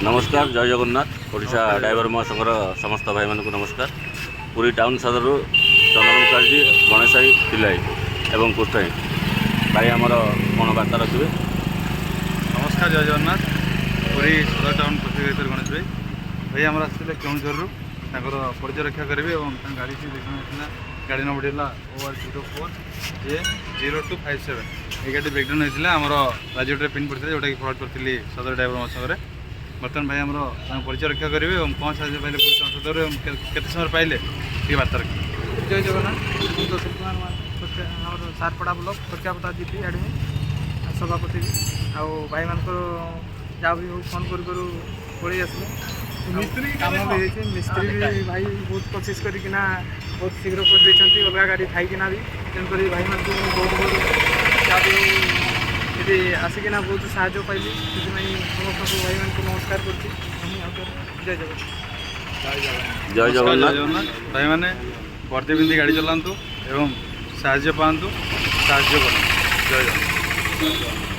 नमस्कार जय जगन्नाथ ओडिशा ड्राइवर महासंघर समस्त भाई मानक नमस्कार। पुरी टाउन सदर चंदन मुखार्जी गणेशाई पिलाई एवं कुष्ठाई भाई आमर कौन बार्ता रखिए। नमस्कार जय जगन्नाथ पुरी सदर टाउन पक्षी गणेश भाई भाई आम आसते केउझर परिचय रक्षा करेंगे और गाड़ी से देखना गाड़ी नंबर है OR04A0257 ये गाड़ी ब्रेकडाउन होता है आम राजोटे पिन पड़ता है जोटा कि फ्रड करी सदर ड्राइवर महासंघ बर्तमान भाई आम परिचय रक्षा करेंगे और कौन साहय पाइले पुलिस सदर केते समय पाइले ये बार्ता रखिए। जय जगन्नाथ दशरथ कुमार सारपड़ा ब्लक प्रख्यापता जीपी एडमिन सभापति भी आउ भाई मान जहाँ भी फोन करूँ पड़े आसले कम भी मिस्त्री भी भाई बहुत कोशिश करना बहुत शीघ्र कर देते अलग गाड़ी थाईकिना भी तेणुक भाई मान बहुत बहुत जहाँ भी ये आसिकिना बहुत साहय पाइली से समस्त भाई मान नमस्कार कर जय जगन्नाथ। जय जगन्नाथ भाई मैंने वर्दी पिंधि गाड़ी चलातु एवं साहय पातु साहय कर जय जगन्नाथ।